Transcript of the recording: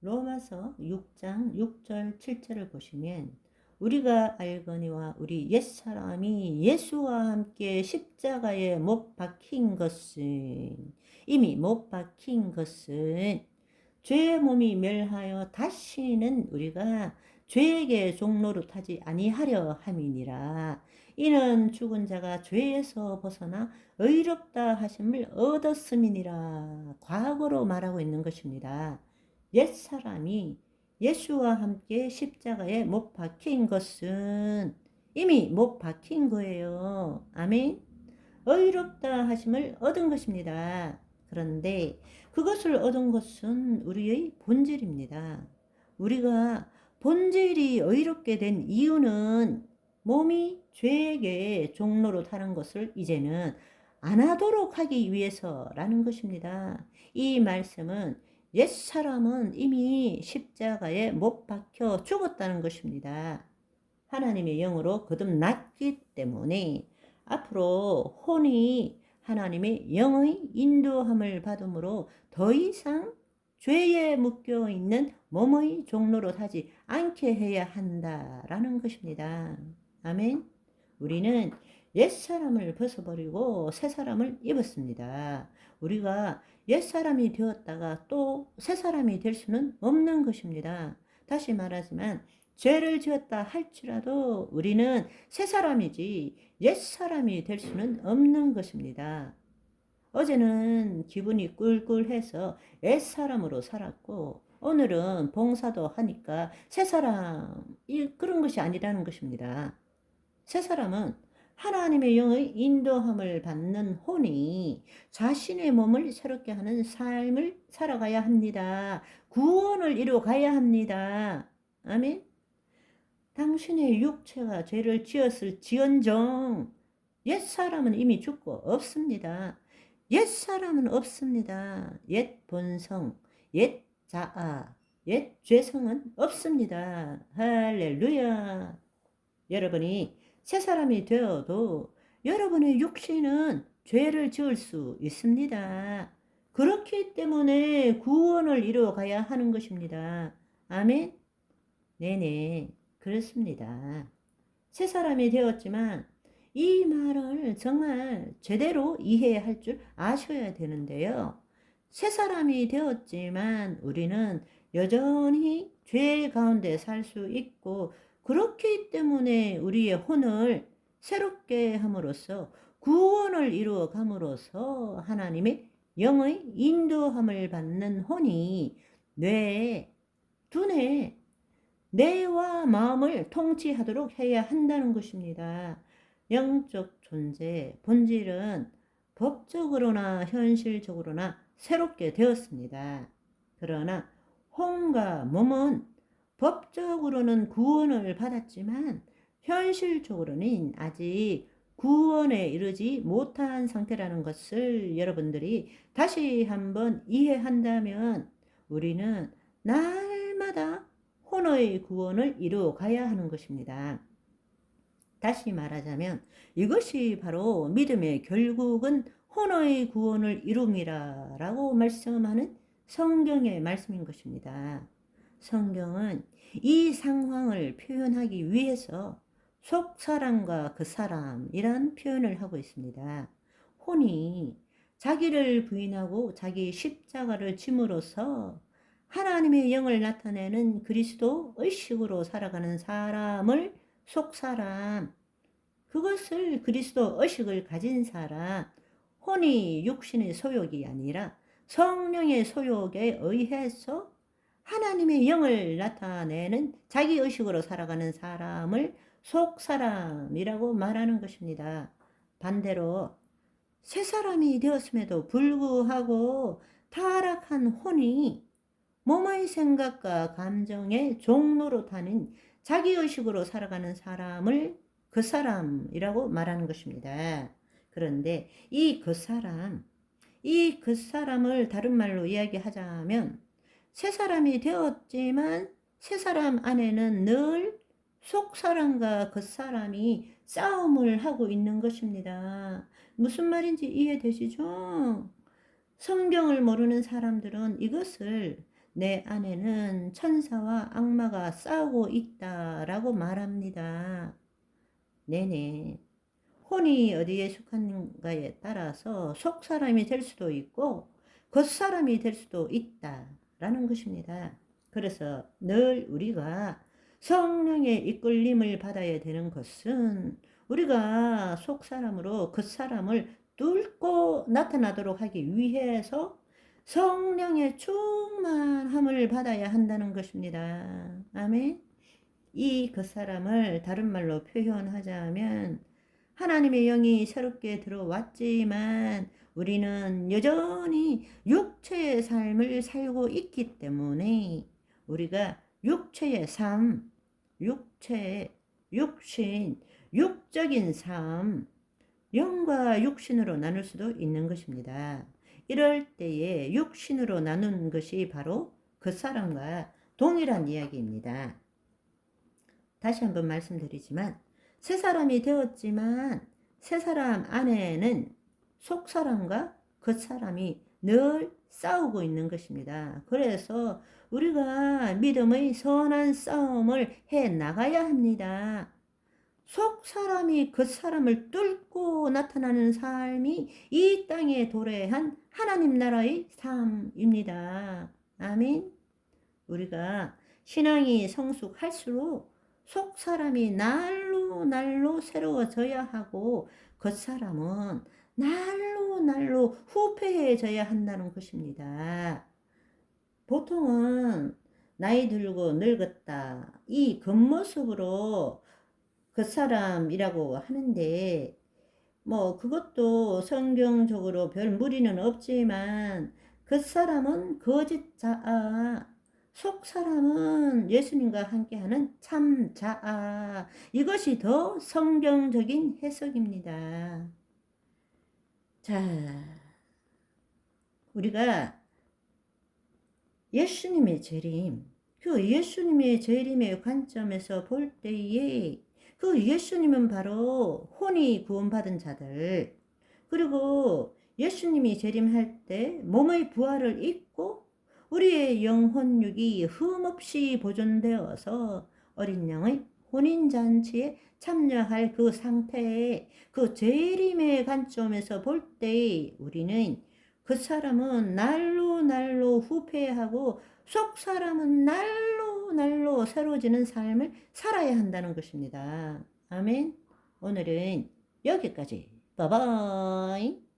로마서 6장 6절 7절을 보시면 우리가 알거니와 우리 옛사람이 예수와 함께 십자가에 못 박힌 것은 이미 못 박힌 것은 죄의 몸이 멸하여 다시는 우리가 죄에게 종노릇하지 아니하려 함이니라. 이는 죽은 자가 죄에서 벗어나 의롭다 하심을 얻었음이니라. 과거로 말하고 있는 것입니다. 옛사람이 예수와 함께 십자가에 못 박힌 것은 이미 못 박힌 거예요. 아멘. 의롭다 하심을 얻은 것입니다. 그런데 그것을 얻은 것은 우리의 본질입니다. 우리가 본질이 의롭게 된 이유는 몸이 죄에게 종로로 타는 것을 이제는 안 하도록 하기 위해서라는 것입니다. 이 말씀은 옛사람은 이미 십자가에 못 박혀 죽었다는 것입니다. 하나님의 영으로 거듭났기 때문에 앞으로 혼이 하나님의 영의 인도함을 받음으로 더 이상 죄에 묶여 있는 몸의 종로로 하지 않게 해야 한다라는 것입니다. 아멘. 우리는 옛사람을 벗어버리고 새사람을 입었습니다. 우리가 옛사람이 되었다가 또 새사람이 될 수는 없는 것입니다. 다시 말하지만 죄를 지었다 할지라도 우리는 새사람이지 옛사람이 될 수는 없는 것입니다. 어제는 기분이 꿀꿀해서 옛사람으로 살았고 오늘은 봉사도 하니까 새사람 그런 것이 아니라는 것입니다. 새사람은 하나님의 영의 인도함을 받는 혼이 자신의 몸을 새롭게 하는 삶을 살아가야 합니다. 구원을 이루어 가야 합니다. 아멘. 당신의 육체가 죄를 지었을 지언정 옛사람은 이미 죽고 없습니다. 옛사람은 없습니다. 옛 본성, 옛 자아, 옛 죄성은 없습니다. 할렐루야. 여러분이 새사람이 되어도 여러분의 육신은 죄를 지을 수 있습니다. 그렇기 때문에 구원을 이루어 가야 하는 것입니다. 아멘. 네네, 그렇습니다. 새 사람이 되었지만 이 말을 정말 제대로 이해할 줄 아셔야 되는데요. 새 사람이 되었지만 우리는 여전히 죄 가운데 살 수 있고 그렇기 때문에 우리의 혼을 새롭게 함으로써 구원을 이루어 감으로써 하나님의 영의 인도함을 받는 혼이 뇌에, 두뇌에 뇌와 마음을 통치하도록 해야 한다는 것입니다. 영적 존재, 본질은 법적으로나 현실적으로나 새롭게 되었습니다. 그러나 혼과 몸은 법적으로는 구원을 받았지만 현실적으로는 아직 구원에 이르지 못한 상태라는 것을 여러분들이 다시 한번 이해한다면 우리는 날마다 혼의 구원을 이루어 가야 하는 것입니다. 다시 말하자면 이것이 바로 믿음의 결국은 혼의 구원을 이룸이라 라고 말씀하는 성경의 말씀인 것입니다. 성경은 이 상황을 표현하기 위해서 속사람과 그 사람이란 표현을 하고 있습니다. 혼이 자기를 부인하고 자기 십자가를 짐으로써 하나님의 영을 나타내는 그리스도 의식으로 살아가는 사람을 속사람, 그것을 그리스도 의식을 가진 사람, 혼이 육신의 소욕이 아니라 성령의 소욕에 의해서 하나님의 영을 나타내는 자기 의식으로 살아가는 사람을 속사람이라고 말하는 것입니다. 반대로 새 사람이 되었음에도 불구하고 타락한 혼이 몸의 생각과 감정의 종로로 타는 자기의식으로 살아가는 사람을 그 사람이라고 말하는 것입니다. 그런데 이 그 사람을 다른 말로 이야기하자면 새 사람이 되었지만 새 사람 안에는 늘 속 사람과 그 사람이 싸움을 하고 있는 것입니다. 무슨 말인지 이해되시죠? 성경을 모르는 사람들은 이것을 내 안에는 천사와 악마가 싸우고 있다라고 말합니다. 네네. 혼이 어디에 속하는가에 따라서 속사람이 될 수도 있고 겉사람이 될 수도 있다라는 것입니다. 그래서 늘 우리가 성령의 이끌림을 받아야 되는 것은 우리가 속사람으로 겉사람을 뚫고 나타나도록 하기 위해서 성령의 충만함을 받아야 한다는 것입니다. 아멘. 이 겉사람을 다른 말로 표현하자면 하나님의 영이 새롭게 들어왔지만 우리는 여전히 육체의 삶을 살고 있기 때문에 우리가 육체의 삶, 육신, 육적인 삶, 영과 육신으로 나눌 수도 있는 것입니다. 이럴 때에 육신으로 나눈 것이 바로 겉사람과 동일한 이야기입니다. 다시 한번 말씀드리지만 새 사람이 되었지만 새 사람 안에는 속 사람과 겉 사람이 늘 싸우고 있는 것입니다. 그래서 우리가 믿음의 선한 싸움을 해 나가야 합니다. 속 사람이 겉 사람을 뚫고 나타나는 삶이 이 땅에 도래한 하나님 나라의 삶입니다. 아멘. 우리가 신앙이 성숙할수록 속 사람이 날로 새로워져야 하고 겉 사람은 날로 후패해져야 한다는 것입니다. 보통은 나이 들고 늙었다 이 겉모습으로 겉사람이라고 하는데 뭐 그것도 성경적으로 별 무리는 없지만 겉사람은 거짓 자아, 속 사람은 예수님과 함께하는 참 자아. 이것이 더 성경적인 해석입니다. 자, 우리가 예수님의 재림, 그 예수님의 재림의 관점에서 볼 때에 그 예수님은 바로 혼이 구원받은 자들, 그리고 예수님이 재림할 때 몸의 부활을 입고 우리의 영혼육이 흠없이 보존되어서 어린 양의 혼인잔치에 참여할 그 상태에 그 재림의 관점에서 볼 때 우리는 그 사람은 날로 후패하고 속 사람은 날로 새로워지는 삶을 살아야 한다는 것입니다. 아멘. 오늘은 여기까지. 바이바이.